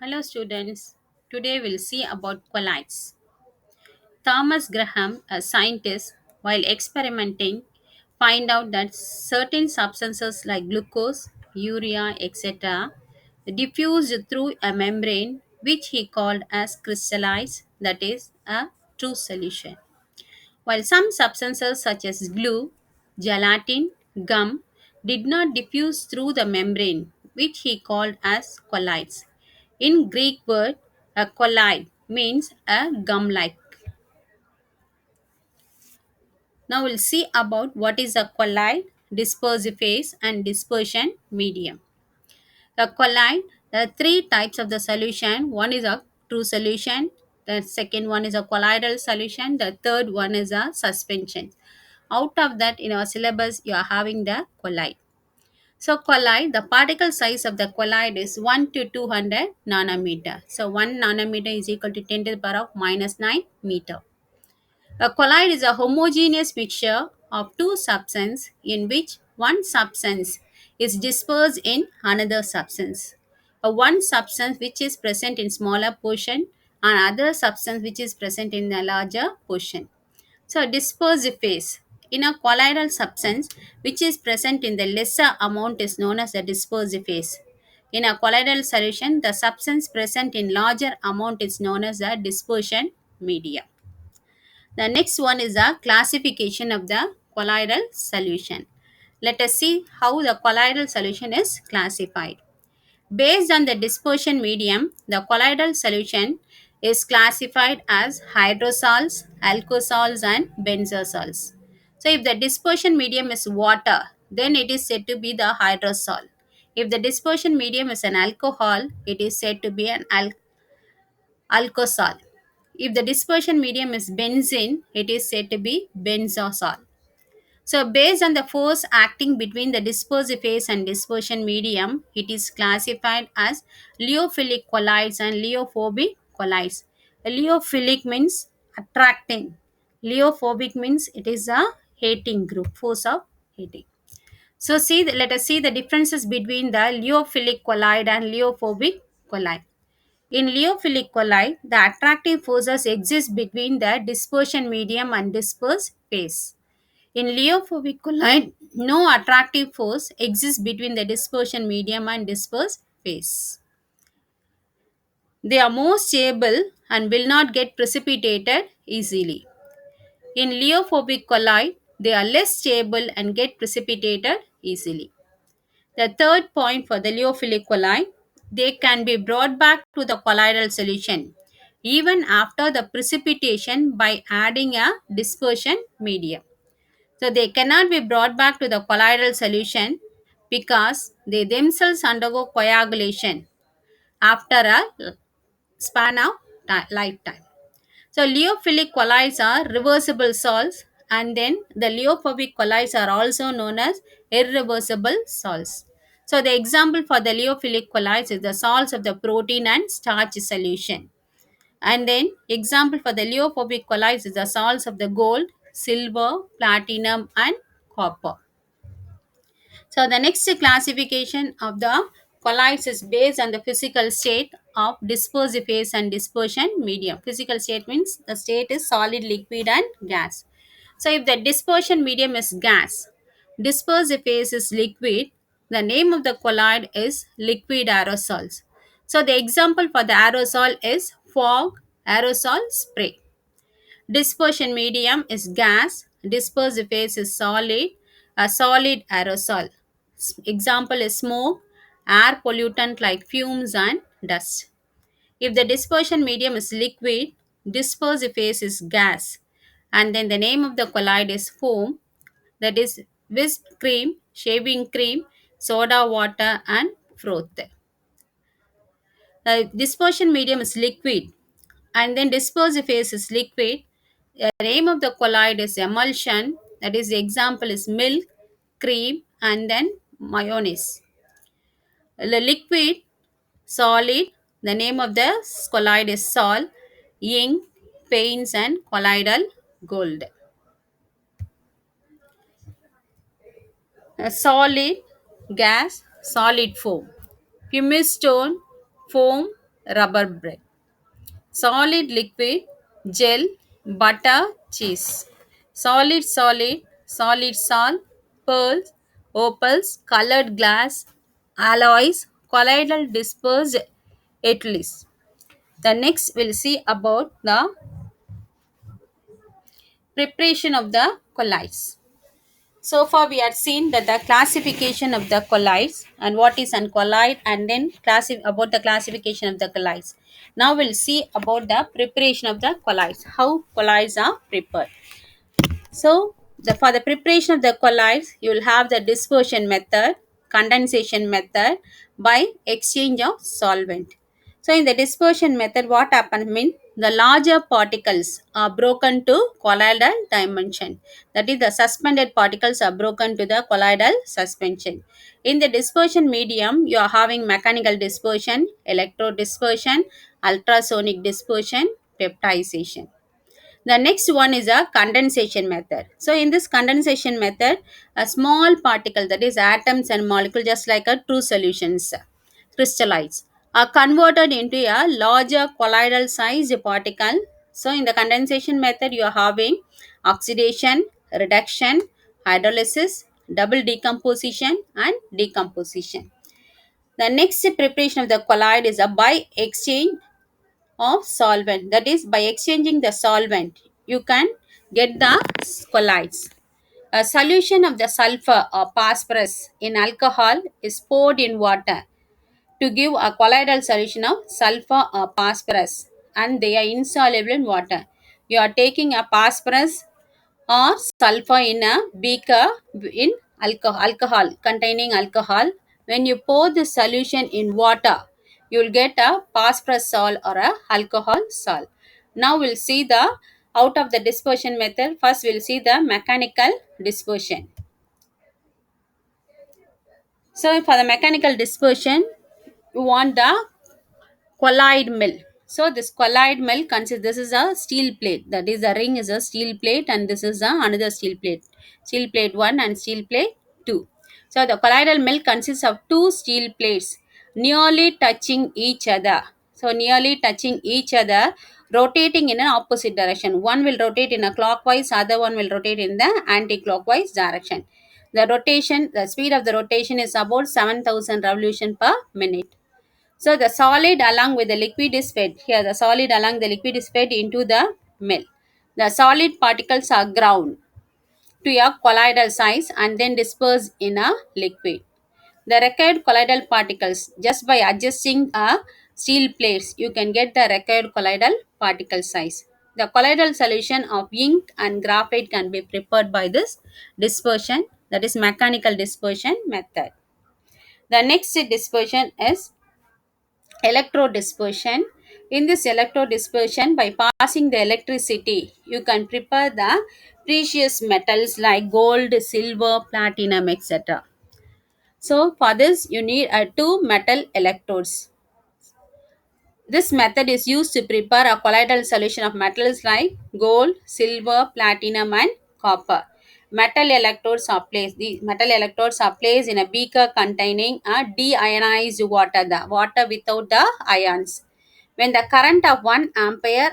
Hello students. Today we'll see about colloids. Thomas Graham, a scientist, while experimenting, find out that certain substances like glucose, urea, etc. diffuse through a membrane which he called as crystallized, that is a true solution. While some substances such as glue, gelatin, gum did not diffuse through the membrane, which he called as colloids. In Greek word, a colloid means a gum-like. Now we'll see about what is a colloid, dispersive phase and dispersion medium. The colloid, there are three types of the solution. One is a true solution, the second one is a colloidal solution, the third one is a suspension. Out of that, in our syllabus, you are having the colloid. So colloid, the particle size of the colloid is 1 to 200 nanometer. So 1 nanometer is equal to 10 to the power of minus 9 meter. A colloid is a homogeneous mixture of two substances in which one substance is dispersed in another substance. A one substance which is present in smaller portion and other substance which is present in a larger portion. So, dispersive phase. In a colloidal substance which is present in the lesser amount is known as the dispersive phase. In a colloidal solution, the substance present in larger amount is known as the dispersion media. The next one is the classification of the colloidal solution. Let us see how the colloidal solution is classified. Based on the dispersion medium, the colloidal solution is classified as hydrosols, alkosols, and benzosols. So, if the dispersion medium is water, then it is said to be the hydrosol. If the dispersion medium is an alcohol, it is said to be an alkosol. If the dispersion medium is benzene, it is said to be benzosol. So, based on the force acting between the dispersive phase and dispersion medium, it is classified as lyophilic colloids and lyophobic colloids. Lyophilic means attracting. Lyophobic means it is a hating group, force of hating. So, let us see the differences between the lyophilic colloid and lyophobic colloid. In lyophilic colloid, the attractive forces exist between the dispersion medium and dispersed phase. In lyophilic colloid, no attractive force exists between the dispersion medium and dispersed phase. They are more stable and will not get precipitated easily. In lyophilic colloid, they are less stable and get precipitated easily. The third point for the lyophilic colloid, they can be brought back to the colloidal solution even after the precipitation by adding a dispersion medium. So they cannot be brought back to the colloidal solution because they themselves undergo coagulation after a span of lifetime. So lyophilic colloids are reversible salts, and then the lyophobic colloids are also known as irreversible salts. So the example for the lyophilic colloids is the salts of the protein and starch solution. And then example for the lyophobic colloids is the salts of the gold, silver, platinum and copper. So the next classification of the colloids is based on the physical state of dispersive phase and dispersion medium. Physical state means the state is solid, liquid and gas. So if the dispersion medium is gas, dispersive phase is liquid, the name of the colloid is liquid aerosols. So the example for the aerosol is fog, aerosol spray. Dispersion medium is gas, dispersive phase is solid, a solid aerosol. Example is smoke, air pollutant like fumes and dust. If the dispersion medium is liquid, dispersive phase is gas, and then the name of the colloid is foam, that is whisk cream, shaving cream, soda water, and froth. The dispersion medium is liquid, and then dispersive phase is liquid. The name of the colloid is emulsion, that is the example is milk, cream, and then mayonnaise. The liquid, solid, the name of the colloid is sol, ink, paints, and colloidal gold. A solid, gas, solid foam. Pumice stone, foam, rubber bread. Solid liquid, gel, butter, cheese. Solid salt, pearls, opals, colored glass, alloys, colloidal dispersed ethylene. The next we'll see about the preparation of the colloids. So far we had seen that the classification of the colloids and what is an colloid, and then about the classification of the colloids. Now we'll see about the preparation of the colloids, how colloids are prepared. So, for the preparation of the colloids, you will have the dispersion method, condensation method by exchange of solvent. So, in the dispersion method, what happens means the larger particles are broken to colloidal dimension. That is, the suspended particles are broken to the colloidal suspension. In the dispersion medium, you are having mechanical dispersion, electrodispersion, ultrasonic dispersion, peptidization. The next one is a condensation method. So in this condensation method, a small particle, that is atoms and molecule, just like a true solutions, crystallites, are converted into a larger colloidal sized particle. So in the condensation method, you are having oxidation, reduction, hydrolysis, double decomposition and decomposition. The next preparation of the colloid is a by exchange of solvent. That is, by exchanging the solvent, you can get the colloids. A solution of the sulfur or phosphorus in alcohol is poured in water to give a colloidal solution of sulfur or phosphorus, and they are insoluble in water. You are taking a phosphorus or sulfur in a beaker in alcohol containing alcohol. When you pour the solution in water, you will get a phosphorus salt or a alcohol salt. Now we'll see the out of the dispersion method. First we'll see the mechanical dispersion. So for the mechanical dispersion, you want the colloid mill. So this colloid mill consists, this is a steel plate. That is, the ring is a steel plate, and this is another steel plate. Steel plate 1 and steel plate 2. So the colloidal mill consists of two steel plates nearly touching each other. So nearly touching each other, rotating in an opposite direction. One will rotate in a clockwise, other one will rotate in the anti-clockwise direction. The speed of the rotation is about 7,000 revolution per minute. So the solid along with the liquid is fed. Here the solid along the liquid is fed into the mill. The solid particles are ground to a colloidal size and then dispersed in a liquid. The required colloidal particles, just by adjusting a steel plates, you can get the required colloidal particle size. The colloidal solution of ink and graphite can be prepared by this dispersion, that is mechanical dispersion method. The next dispersion is electrodispersion. In this electrodispersion, by passing the electricity, you can prepare the precious metals like gold, silver, platinum, etc. So for this, you need two metal electrodes. This method is used to prepare a colloidal solution of metals like gold, silver, platinum, and copper. These metal electrodes are placed in a beaker containing a deionized water, the water without the ions. When the current of 1 ampere,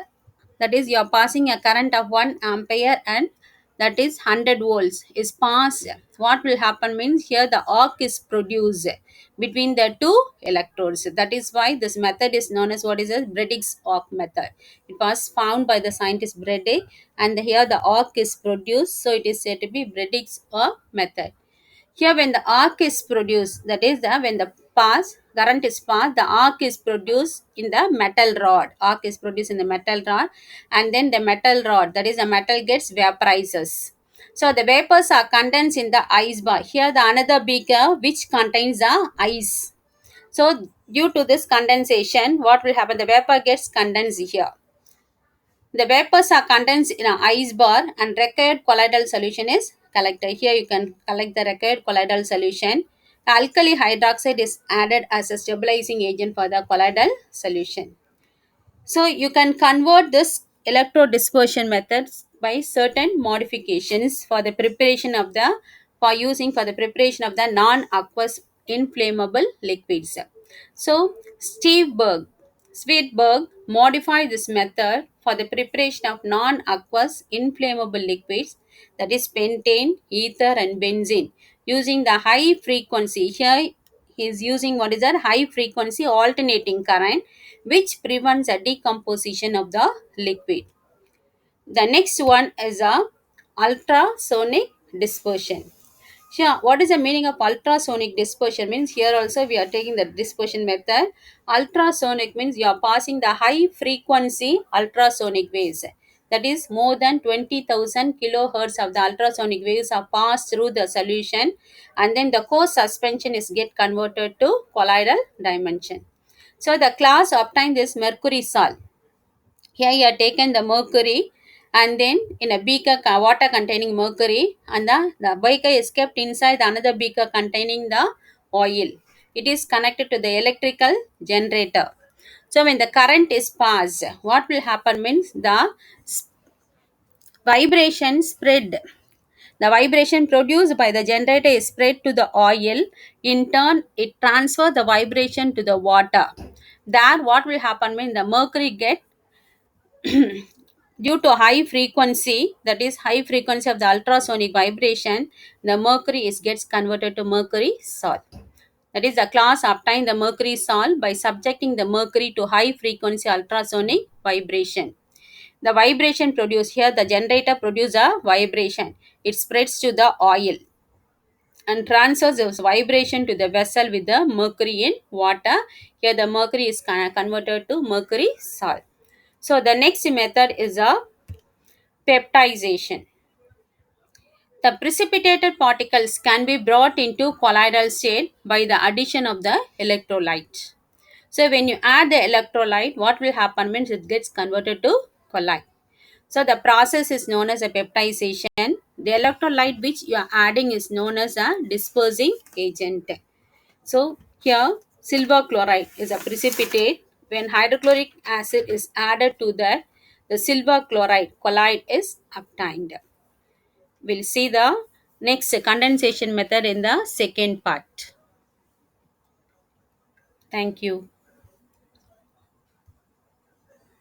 that is, you are passing a current of 1 ampere, and that is 100 volts is passed, what will happen means here the arc is produced between the two electrodes. That is why this method is known as what is a Bradig's arc method. It was found by the scientist Bredig, and here the arc is produced, so it is said to be Bradig's arc method. Here when the arc is produced, that is, when the current is passed, the arc is produced in the metal rod. Arc is produced in the metal rod, and then the metal rod, that is, the metal gets vaporizes. So the vapors are condensed in the ice bar. Here the another beaker which contains the ice. So due to this condensation, what will happen? The vapor gets condensed here. The vapors are condensed in an ice bar, and required colloidal solution is collected. Here you can collect the required colloidal solution. Alkali hydroxide is added as a stabilizing agent for the colloidal solution. So you can convert this electrodispersion methods by certain modifications for the preparation of the non-aqueous inflammable liquids. So Steve Berg Sweetberg modified this method for the preparation of non-aqueous inflammable liquids, that is pentane, ether and benzene, using the high frequency. Here he is using what is that high frequency alternating current, which prevents the decomposition of the liquid. The next one is a ultrasonic dispersion. Sure. What is the meaning of ultrasonic dispersion? Means here also we are taking the dispersion method. Ultrasonic means you are passing the high frequency ultrasonic waves. That is more than 20,000 kilohertz of the ultrasonic waves are passed through the solution, and then the core suspension is get converted to colloidal dimension. So the class obtained is mercury salt. Here you have taken the mercury, and then in a beaker water containing mercury, and the beaker is kept inside another beaker containing the oil. It is connected to the electrical generator. So when the current is passed, what will happen means the vibration spread. The vibration produced by the generator is spread to the oil. In turn, it transfers the vibration to the water. There, what will happen when the mercury get due to high frequency, that is high frequency of the ultrasonic vibration, the mercury is gets converted to mercury salt. That is the class obtained the mercury salt by subjecting the mercury to high frequency ultrasonic vibration. The vibration produced here, the generator produces a vibration. It spreads to the oil and transfers this vibration to the vessel with the mercury in water. Here the mercury is converted to mercury salt. So the next method is a peptization. The precipitated particles can be brought into colloidal state by the addition of the electrolyte. So when you add the electrolyte, what will happen means it gets converted to colloid. So the process is known as a peptization. The electrolyte which you are adding is known as a dispersing agent. So here silver chloride is a precipitate. When hydrochloric acid is added to that, the silver chloride colloid is obtained. We'll see the next condensation method in the second part. Thank you.